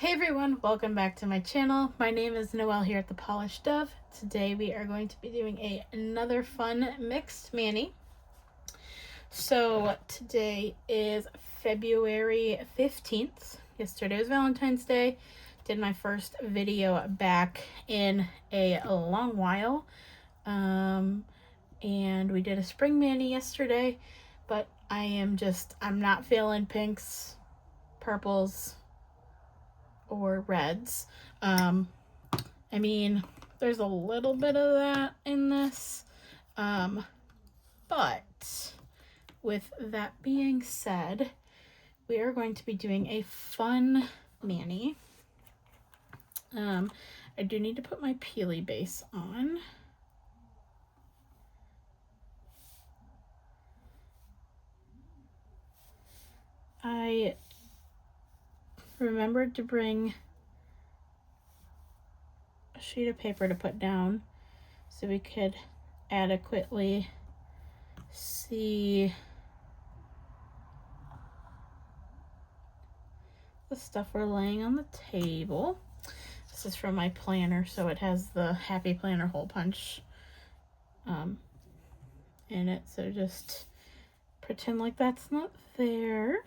Hey everyone, welcome back to my channel. My name is Noelle here at The Polished Dove. Today we are going to be doing another fun mixed mani. So today is February 15th. Yesterday was Valentine's Day. Did my first video back in a long while. And we did a spring mani yesterday, but I'm not feeling pinks, purples, or reds. I mean, there's a little bit of that in this, but with that being said, we are going to be doing a fun mani. I do need to put my peely base on. I remembered to bring a sheet of paper to put down so we could adequately see the stuff we're laying on the table. This is from my planner, so it has the Happy Planner hole punch in it, so just pretend like that's not there.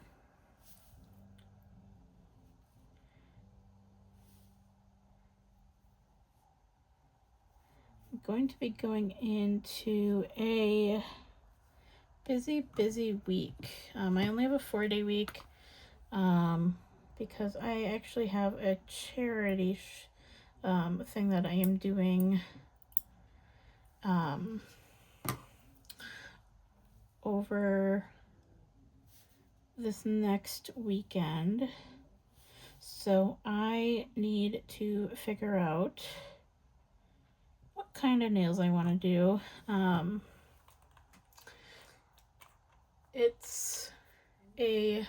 I'm going to be going into a busy week. I only have a 4-day week because I actually have a charity thing that I am doing over this next weekend. So I need to figure out what kind of nails I want to do. It's a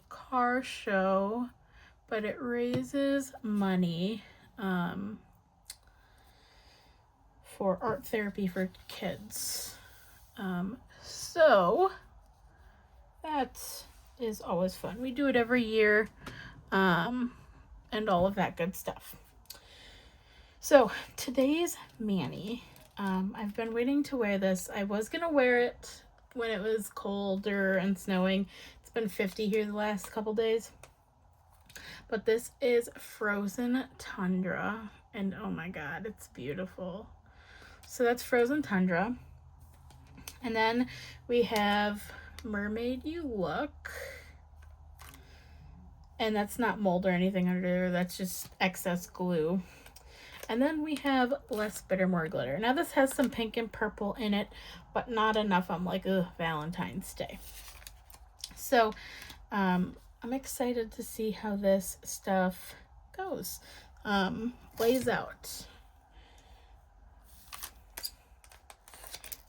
car show, but it raises money for art therapy for kids. So that is always fun. We do it every year, and all of that good stuff. So today's mani, I've been waiting to wear this. I was gonna wear it when it was colder and snowing. It's been 50 here the last couple days. But this is Frozen Tundra, and oh my god, it's beautiful. So that's Frozen Tundra. And then we have Mermaid You Look. And that's not mold or anything under there, that's just excess glue. And then we have Less Bitter, More Glitter. Now this has some pink and purple in it, but not enough. I'm like, ugh, Valentine's Day. So I'm excited to see how this stuff goes, lays out.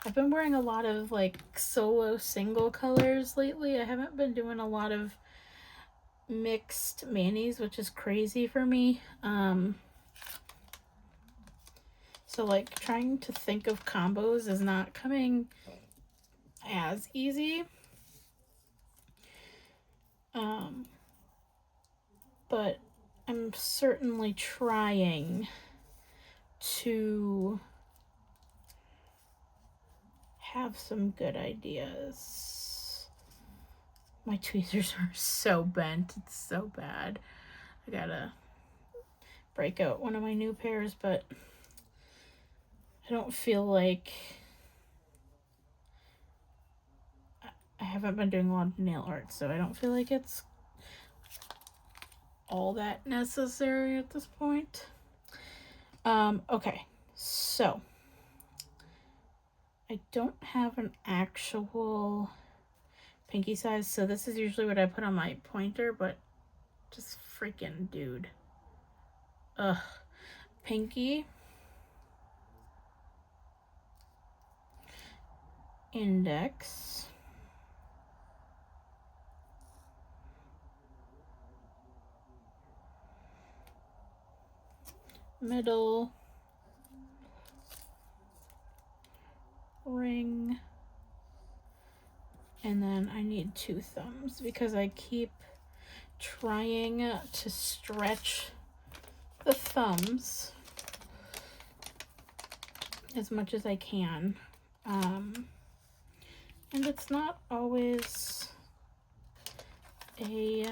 I've been wearing a lot of like solo single colors lately. I haven't been doing a lot of mixed manis, which is crazy for me. So like trying to think of combos is not coming as easy. But I'm certainly trying to have some good ideas. My tweezers are so bent, it's so bad. I gotta break out one of my new pairs, but I don't feel like I haven't been doing a lot of nail art, so I don't feel like it's all that necessary at this point. Okay, so I don't have an actual pinky size, so this is usually what I put on my pointer, but just freaking dude. Ugh. Pinky, index, middle, ring, and then I need 2 thumbs because I keep trying to stretch the thumbs as much as I can. And it's not always a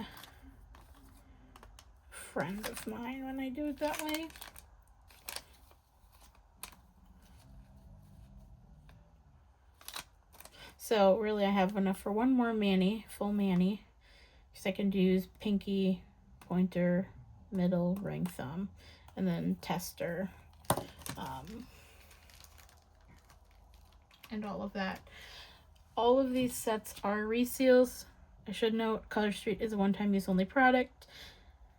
friend of mine when I do it that way. So really I have enough for one more mani, full mani. Because I can use pinky, pointer, middle, ring, thumb, and then tester, and all of that. All of these sets are reseals. I should note, Color Street is a one-time use only product.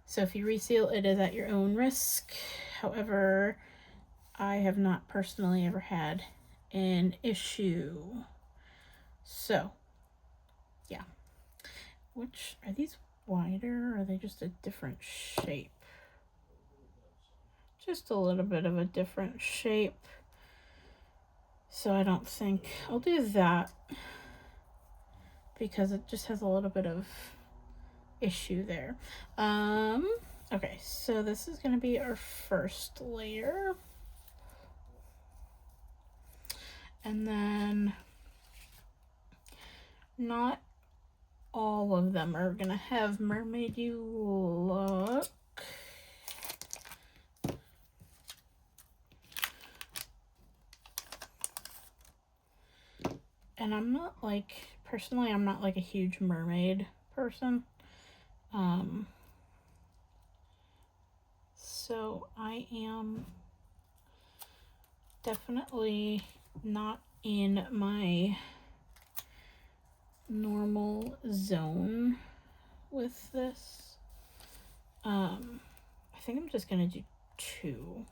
So if you reseal, it is at your own risk. However, I have not personally ever had an issue. So, yeah. Which, are these wider or are they just a different shape? Just a little bit of a different shape. So I don't think I'll do that because it just has a little bit of issue there. Okay, so this is going to be our first layer. And then not all of them are going to have mermaid you look. And I'm not like, personally, I'm not like a huge mermaid person. So I am definitely not in my normal zone with this. I think I'm just gonna do 2.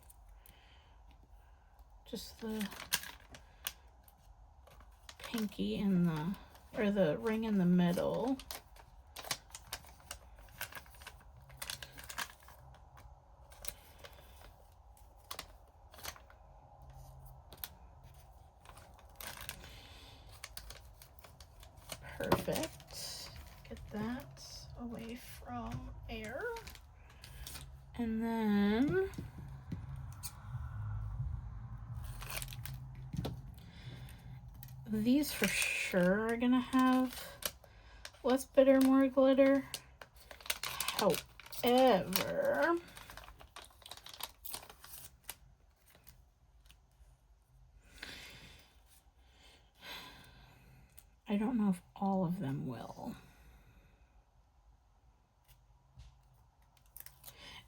Just the pinky in the, or the ring in the middle. Perfect. Get that away from air. And then these for sure are gonna have less bitter, more glitter. However, I don't know if all of them will.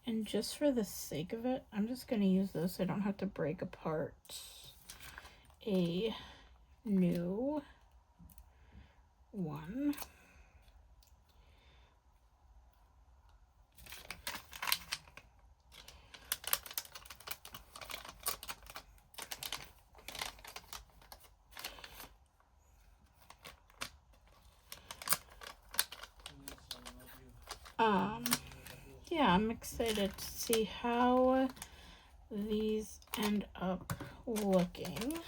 And just for the sake of it, I'm just going to use those so I don't have to break apart a new one. Yeah, I'm excited to see how these end up looking.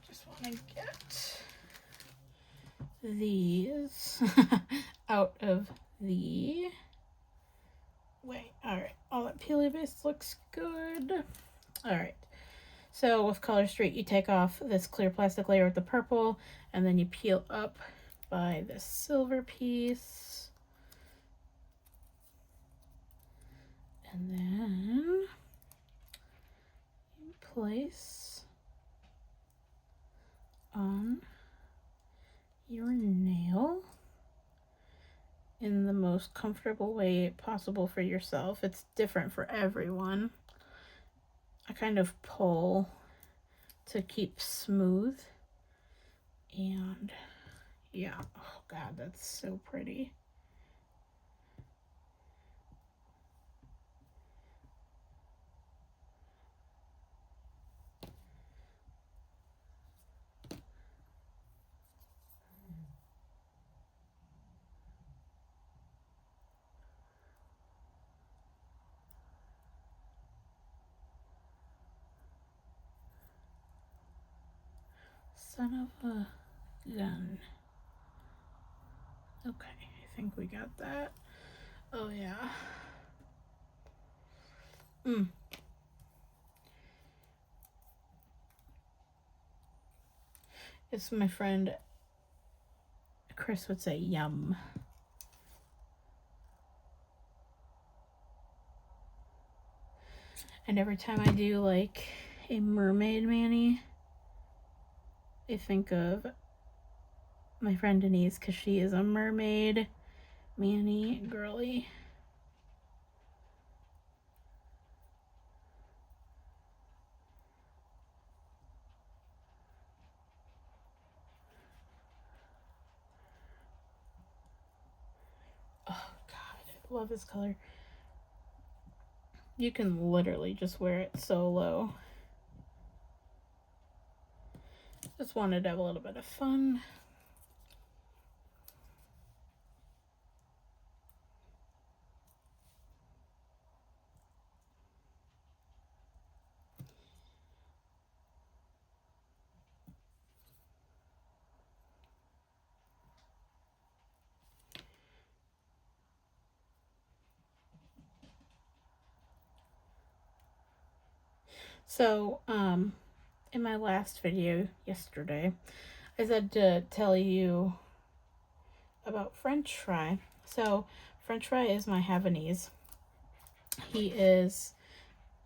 Just want to get these out of the way. All right, all that peely base looks good. All right. So with Color Street, you take off this clear plastic layer with the purple, and then you peel up by this silver piece. And then you place on your nail in the most comfortable way possible for yourself. It's different for everyone. I kind of pull to keep smooth, and yeah, oh god, that's so pretty. Son of a gun. Okay, I think we got that. Oh, yeah. It's my friend Chris would say yum. And every time I do like a mermaid mani, I think of my friend Denise because she is a mermaid mani girly. Oh God, I love this color. You can literally just wear it so low. Just wanted to have a little bit of fun. So, in my last video yesterday, I said to tell you about French fry. So, French fry is my Havanese. He is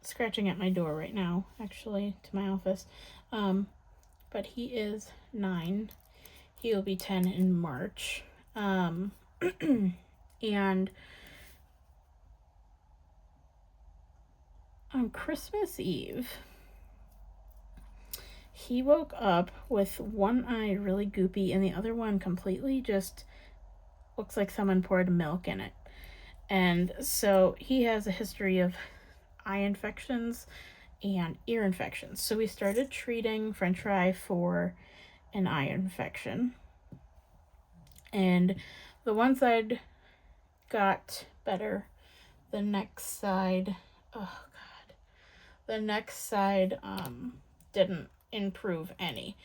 scratching at my door right now, actually, to my office. But he is 9. He will be 10 in March. And on Christmas Eve, he woke up with one eye really goopy and the other one completely just looks like someone poured milk in it. And so he has a history of eye infections and ear infections. So we started treating French fry for an eye infection. And the one side got better. The next side, oh God, the next side didn't improve any.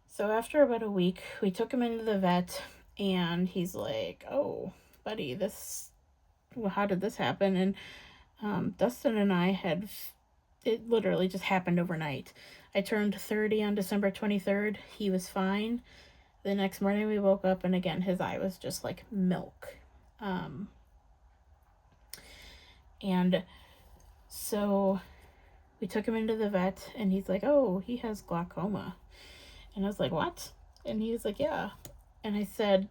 So after about a week, we took him into the vet, and he's like, "Oh, buddy, how did this happen?" And Dustin and I it literally just happened overnight. I turned 30 on December 23rd. He was fine. The next morning we woke up, and again, his eye was just like milk. And so we took him into the vet, and he's like, "Oh, he has glaucoma." And I was like, "What?" And he was like, "Yeah." And I said,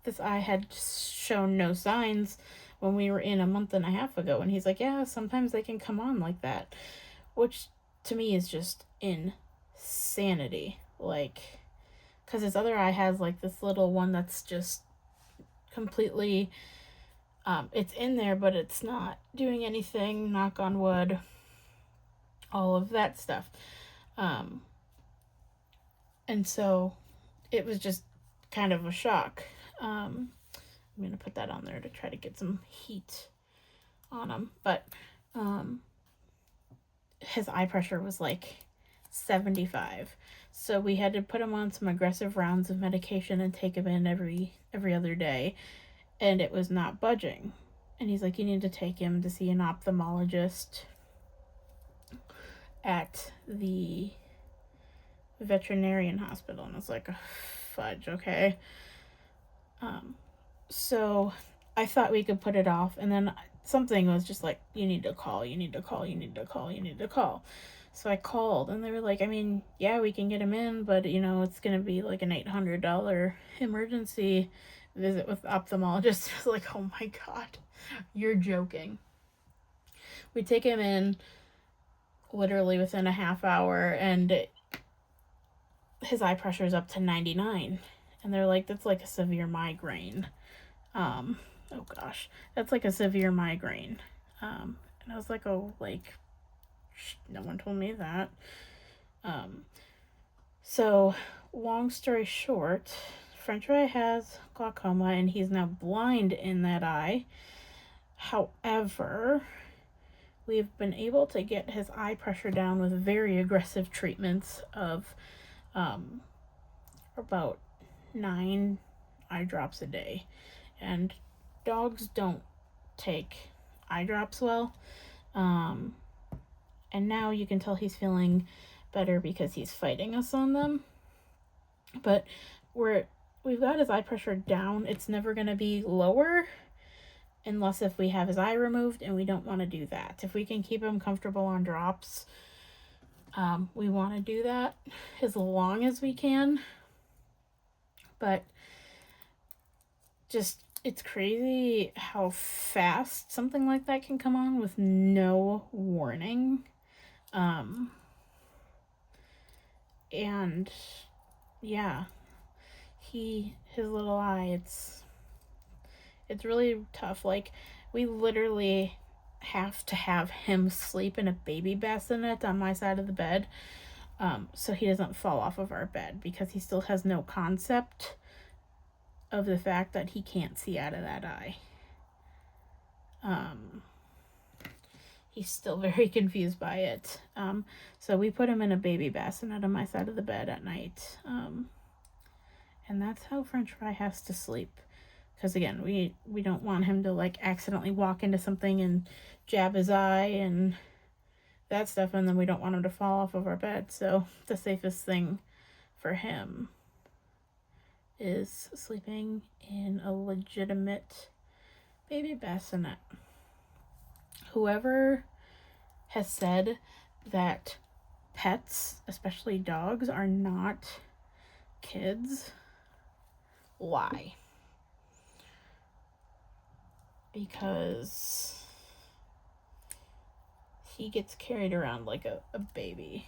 "This eye had shown no signs when we were in a month and a half ago." And he's like, "Yeah, sometimes they can come on like that," which to me is just insanity. Like, because his other eye has like this little one that's just completely, it's in there, but it's not doing anything, knock on wood, all of that stuff. And so it was just kind of a shock. I'm going to put that on there to try to get some heat on him. But his eye pressure was like 75. So we had to put him on some aggressive rounds of medication and take him in every other day. And it was not budging. And he's like, "You need to take him to see an ophthalmologist at the veterinarian hospital." And I was like, "Oh, fudge, okay." So I thought we could put it off, and then something was just like, "You need to call, you need to call, you need to call, you need to call." So I called, and they were like, "I mean, yeah, we can get him in, but it's gonna be like an $800 emergency visit with the ophthalmologist." I was like, "Oh my God, you're joking." We take him in literally within a half hour, and his eye pressure is up to 99. And they're like, "That's like a severe migraine." Oh gosh, that's like a severe migraine. And I was like, "Oh, like, no one told me that." So long story short, French fry has glaucoma, and he's now blind in that eye. However, we've been able to get his eye pressure down with very aggressive treatments of about 9 eye drops a day. And dogs don't take eye drops well. And now you can tell he's feeling better because he's fighting us on them. But we've got his eye pressure down. It's never going to be lower unless if we have his eye removed, and we don't want to do that. If we can keep him comfortable on drops, we want to do that as long as we can. But just, it's crazy how fast something like that can come on with no warning. And yeah, his little eye, it's really tough. Like, we literally have to have him sleep in a baby bassinet on my side of the bed, so he doesn't fall off of our bed, because he still has no concept of the fact that he can't see out of that eye. He's still very confused by it. So we put him in a baby bassinet on my side of the bed at night. And that's how French Fry has to sleep. Because again, we don't want him to like accidentally walk into something and jab his eye and that stuff, and then we don't want him to fall off of our bed. So the safest thing for him is sleeping in a legitimate baby bassinet. Whoever has said that pets, especially dogs, are not kids, lie. Because he gets carried around like a baby.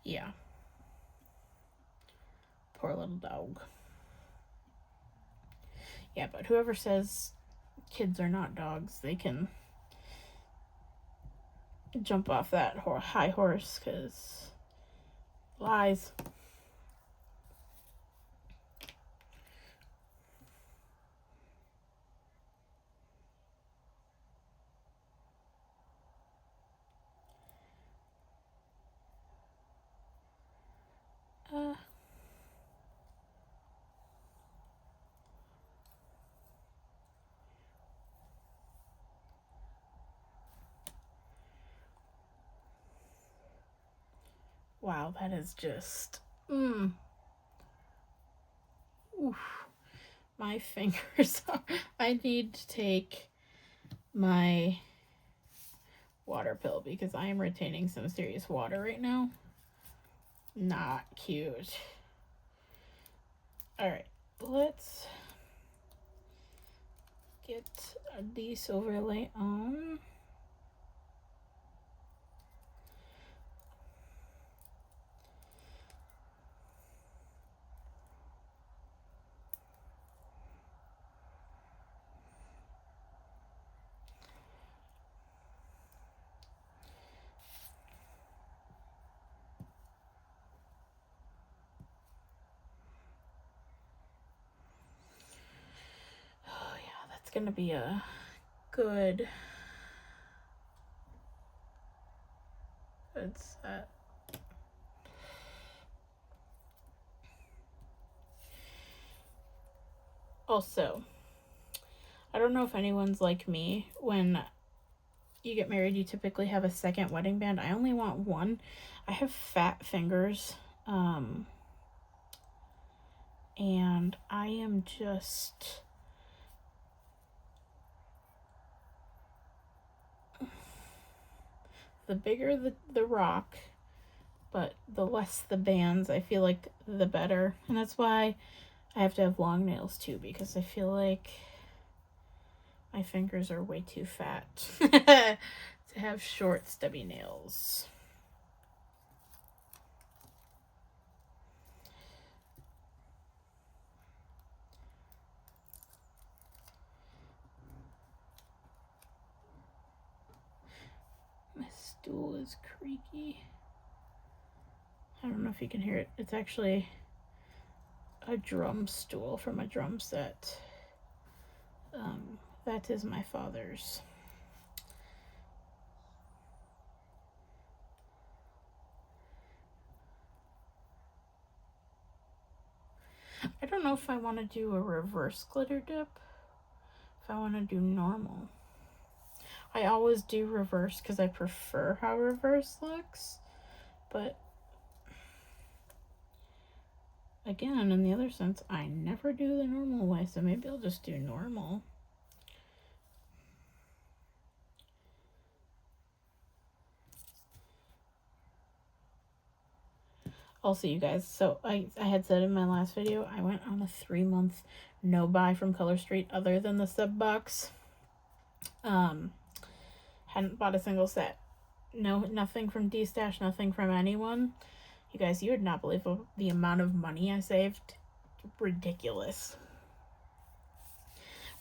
Yeah. Poor little dog. Yeah, but whoever says kids are not dogs, they can jump off that high horse, because lies. Wow, that is just... Oof. My fingers are... I need to take my water pill because I am retaining some serious water right now. Not cute. Alright, let's get a D's overlay on. Gonna be a good set. Also, I don't know if anyone's like me. When you get married, you typically have a second wedding band. I only want one. I have fat fingers, and I am just... the bigger the rock, but the less the bands, I feel like the better. And that's why I have to have long nails too, because I feel like my fingers are way too fat to have short, stubby nails. My stool is creaky. I don't know if you can hear it. It's actually a drum stool from a drum set. That is my father's. don't know if I want to do a reverse glitter dip, if I want to do normal. I always do reverse because I prefer how reverse looks, but again, in the other sense, I never do the normal way, so maybe I'll just do normal. Also, you guys, so I had said in my last video, I went on a 3-month no buy from Color Street other than the sub box. Hadn't bought a single set. Nothing from D-Stash, nothing from anyone. You guys, you would not believe the amount of money I saved. Ridiculous.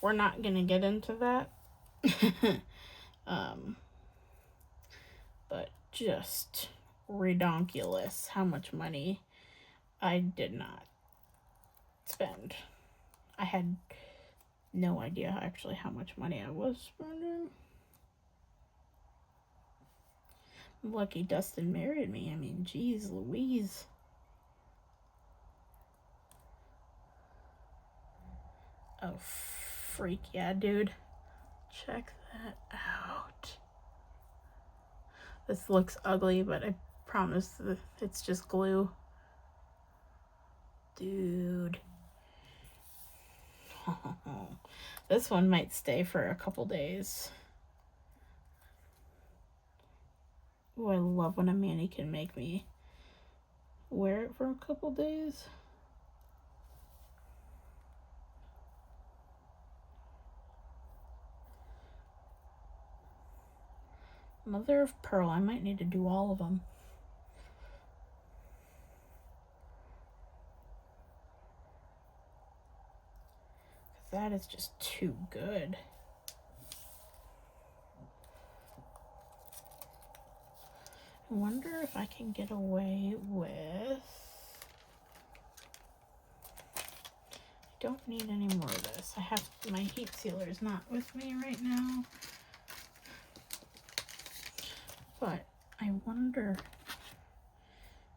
We're not gonna get into that. But just redonkulous how much money I did not spend. I had no idea actually how much money I was spending. Lucky Dustin married me. I mean, geez Louise. Oh, freak yeah, dude. Check that out. This looks ugly, but I promise it's just glue. Dude. This one might stay for a couple days. Oh, I love when a Manny can make me wear it for a couple days. Mother of pearl, I might need to do all of them. That is just too good. I wonder if I can get away with... I don't need any more of this. I have my heat sealer is not with me right now. But I wonder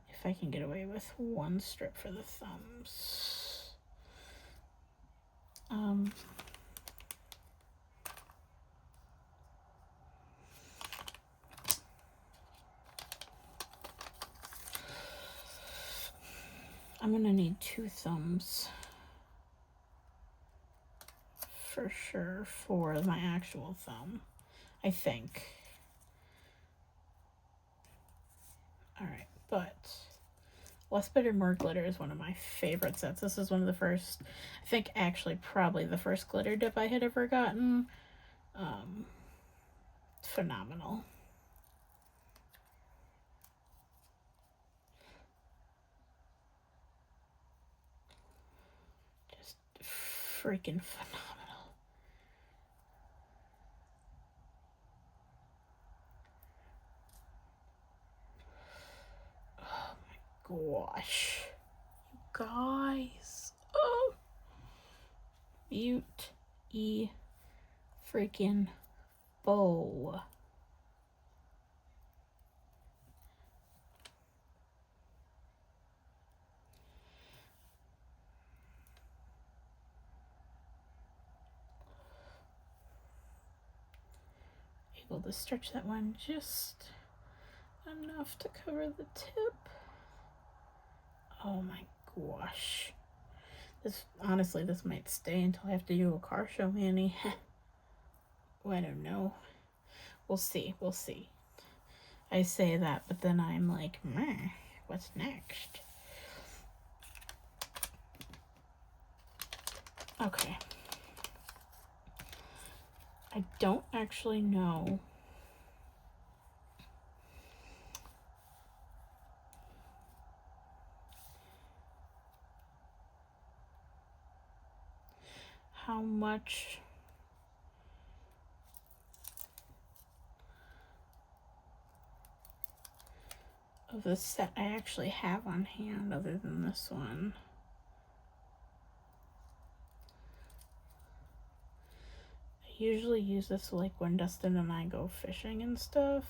if I can get away with one strip for the thumbs. I'm gonna need 2 thumbs for sure for my actual thumb, I think. Alright, but Less Bitter, More Glitter is one of my favorite sets. This is one of the first, I think actually probably the first glitter dip I had ever gotten. Phenomenal. Just freaking phenomenal. Oh my gosh. You guys. Oh. Freaking bow. Able to stretch that one just enough to cover the tip. Oh my gosh. Honestly, this might stay until I have to do a car show, Manny. Well, I don't know. We'll see. We'll see. I say that, but then I'm like, meh, what's next? Okay. I don't actually know how much of the set I actually have on hand other than this one. I usually use this like when Dustin and I go fishing and stuff.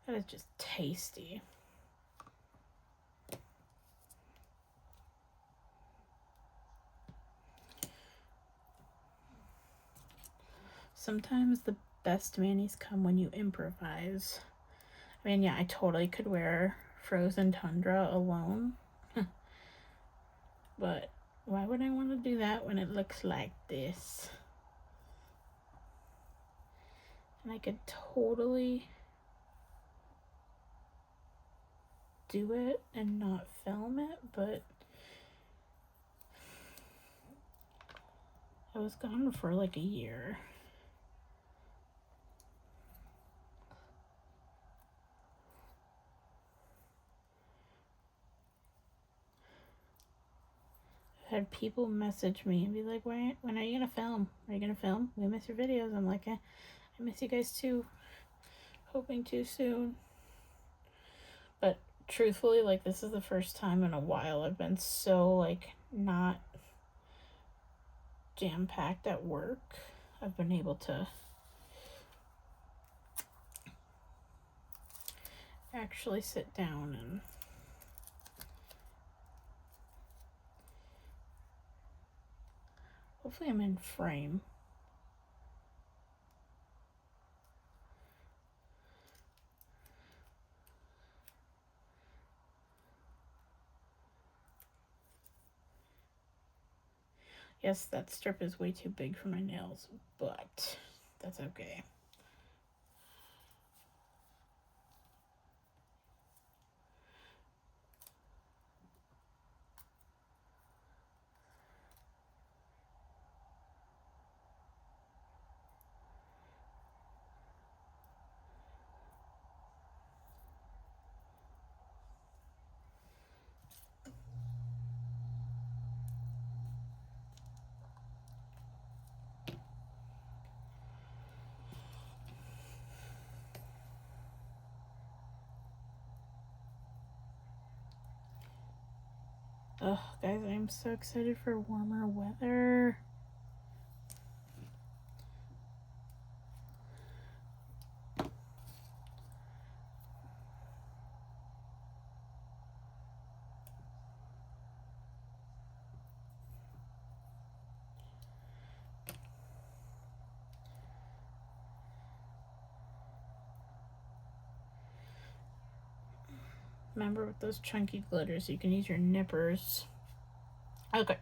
That is just tasty. Sometimes the best manis come when you improvise. I mean, yeah, I totally could wear frozen tundra alone. But why would I want to do that when it looks like this? And I could totally do it and not film it, but I was gone for like a year. I had people message me and be like, when are you gonna film? Are you gonna film? We miss your videos. I'm like, I miss you guys too. Hoping to soon. But truthfully, like, this is the first time in a while I've been so, like, not jam-packed at work. I've been able to actually sit down and hopefully I'm in frame. Yes, that strip is way too big for my nails, but that's okay. Oh, guys, I'm so excited for warmer weather. Remember, with those chunky glitters, you can use your nippers. Okay.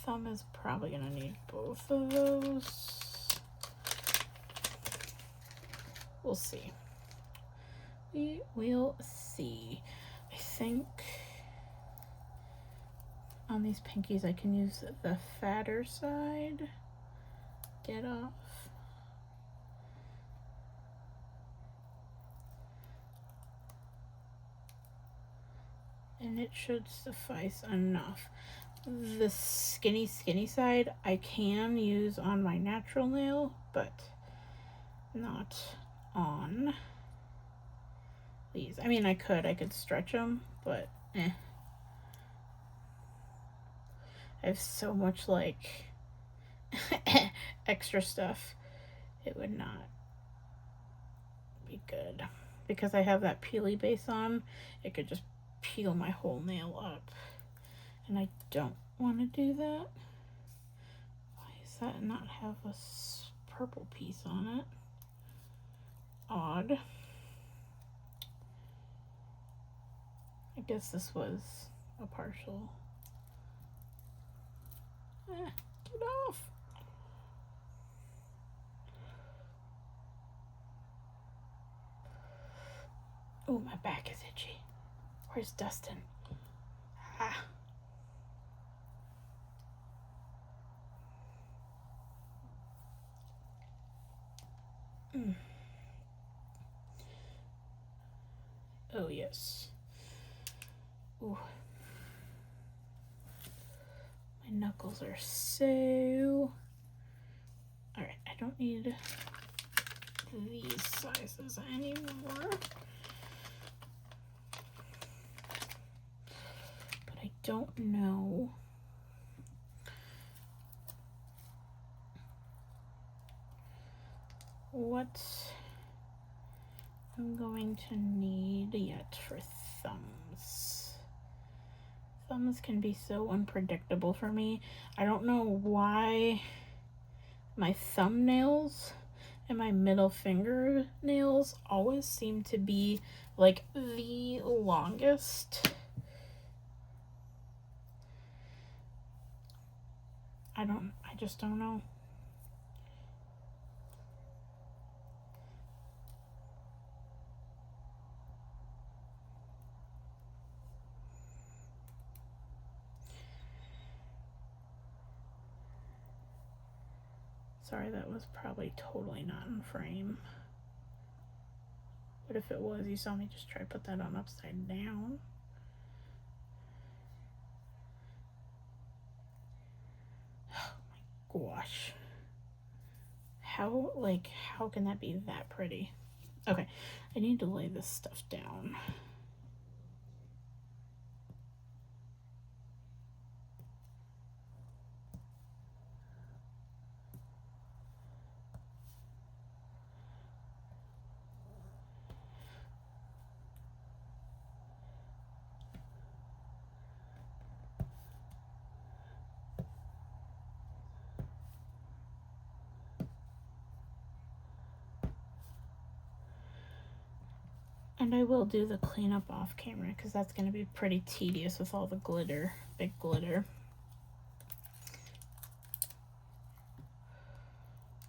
Thumb is probably gonna need both of those. We'll see. We will see. I think on these pinkies I can use the fatter side. Get off. And it should suffice enough. The skinny side I can use on my natural nail, but not on these. I mean, I could stretch them, but I have so much like extra stuff, it would not be good. Because I have that peely base on, it could just peel my whole nail up, and I don't want to do that. Why does that not have a purple piece on it? Odd. I guess this was a partial. Get off. Oh, my back is itchy. Where's Dustin? Ah. Oh, yes. Ooh. My knuckles are so... Alright, I don't need these sizes anymore. But I don't know what I'm going to need yet for thumbs. Thumbs can be so unpredictable for me. I don't know why my thumbnails and my middle finger nails always seem to be like the longest. I just don't know. Sorry, that was probably totally not in frame. But if it was, you saw me just try to put that on upside down. Oh my gosh. How can that be that pretty? Okay, I need to lay this stuff down. And I will do the cleanup off camera because that's going to be pretty tedious with all the glitter, big glitter.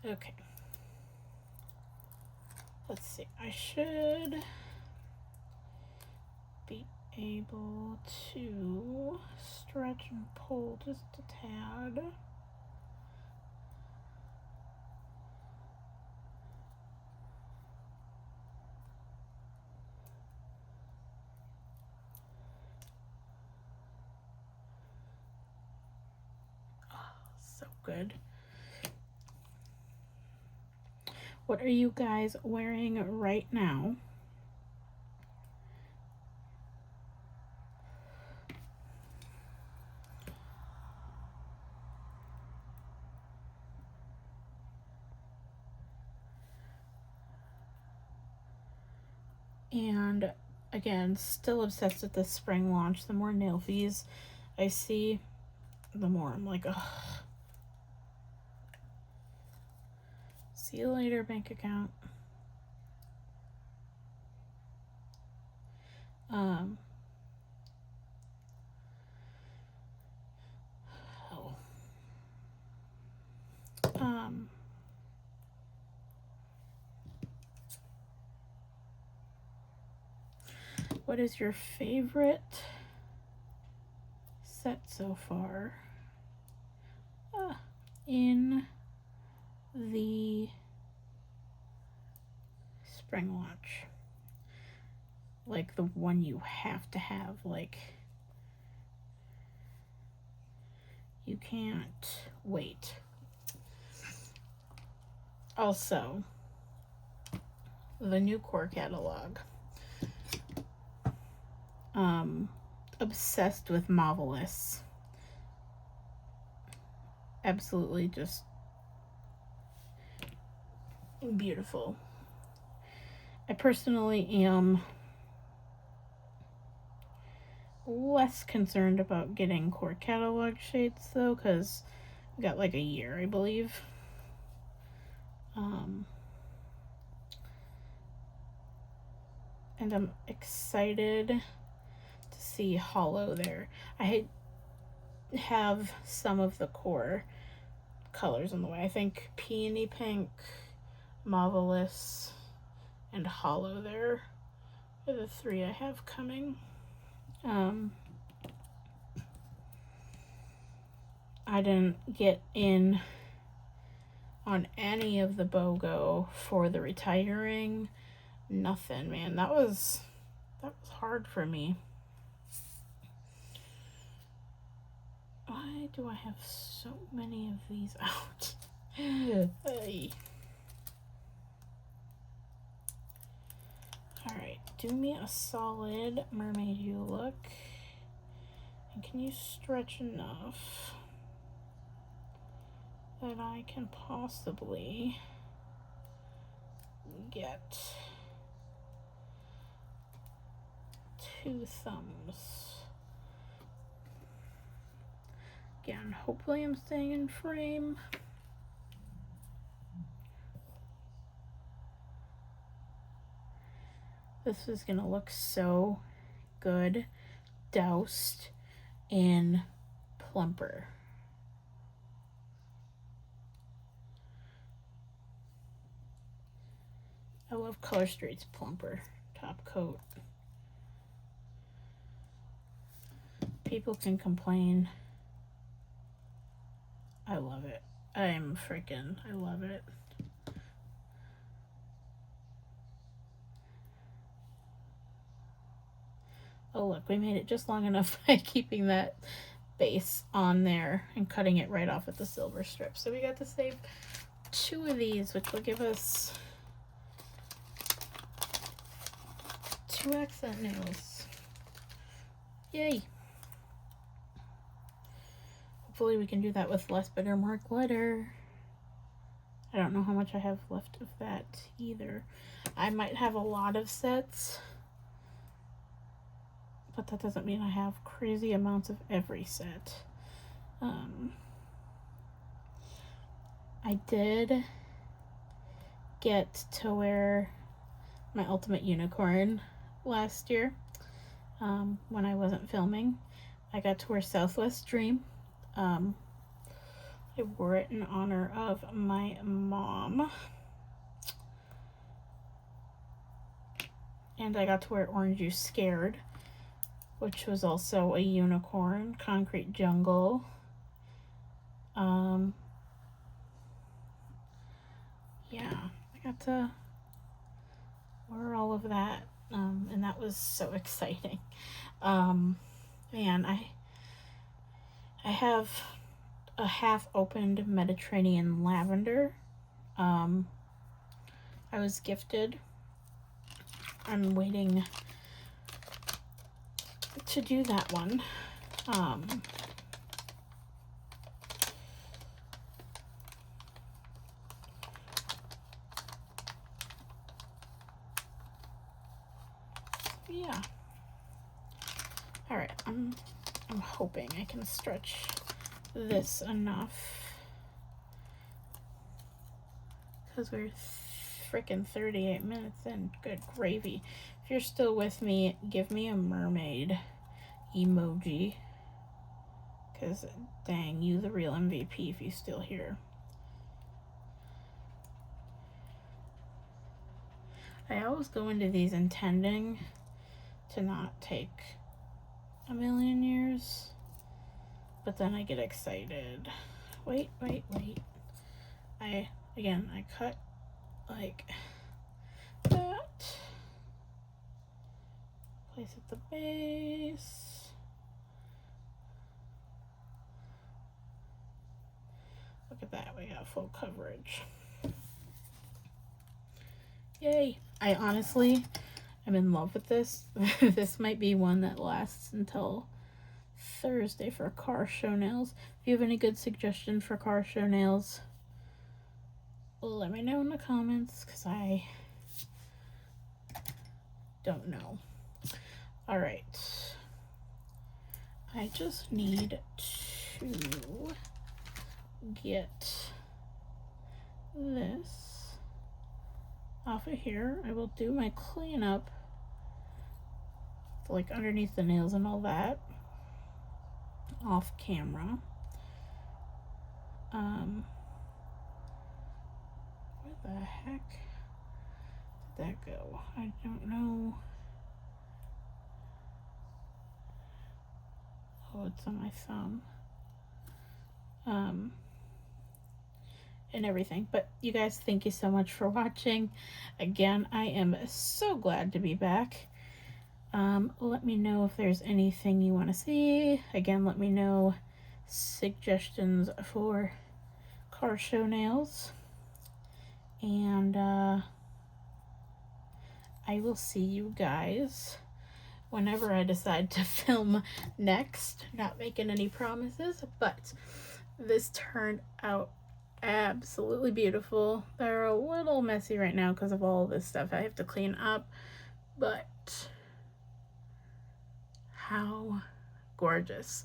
Okay. Let's see. I should be able to stretch and pull just a tad. So good. What are you guys wearing right now? And again, still obsessed with this spring launch. The more nail fees I see, the more I'm like, ugh. See you later, bank account. What is your favorite set so far in the spring launch? Like the one you have to have, like you can't wait. Also, the new core catalog. Obsessed with Marvelous. Absolutely just beautiful. I personally am less concerned about getting core catalog shades though, because we got like a year, I believe. And I'm excited to see Hollow there. I have some of the core colors on the way. I think Peony Pink, Marvelous, and Hollow there are the three I have coming. I didn't get in on any of the BOGO for the retiring. Nothing, man. That was hard for me. Why do I have so many of these out? Alright, do me a solid, mermaid you look. And can you stretch enough that I can possibly get 2 thumbs. Again, hopefully I'm staying in frame. This is gonna look so good doused in plumper. I love Color Street's plumper top coat. People can complain. I love it. I love it. Oh look, we made it just long enough by keeping that base on there and cutting it right off with the silver strip. So we got to save 2 of these, which will give us 2 accent nails. Yay! Hopefully we can do that with less, bigger, more glitter. I don't know how much I have left of that either. I might have a lot of sets, but that doesn't mean I have crazy amounts of every set. I did get to wear my Ultimate Unicorn last year when I wasn't filming. I got to wear Southwest Dream. I wore it in honor of my mom. And I got to wear Orange You Scared, which was also a unicorn. Concrete Jungle. Yeah, I got to wear all of that, and that was so exciting. Man, I have a half-opened Mediterranean lavender. I was gifted. I'm waiting to do that one. Yeah. All right. I'm hoping I can stretch this enough, because we're freaking 38 minutes in. Good gravy. If you're still with me, give me a mermaid emoji, because dang, you the real MVP if you still here. I always go into these intending to not take a million years, but then I get excited. Wait. I cut like that. Place at the base. Look at that, we got full coverage. Yay. I honestly am in love with this. This might be one that lasts until Thursday for car show nails. If you have any good suggestions for car show nails, let me know in the comments, because I don't know. All right. I just need to get this off of here. I will do my cleanup, like underneath the nails and all that, off camera. Where the heck did that go? I don't know. Oh, it's on my thumb. And everything. But you guys, thank you so much for watching. Again, I am so glad to be back. Let me know if there's anything you want to see. Again, let me know suggestions for car show nails. And I will see you guys whenever I decide to film next. Not making any promises, but this turned out absolutely beautiful. They're a little messy right now because of all this stuff I have to clean up, but how gorgeous.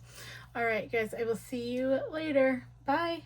All right, guys, I will see you later. Bye.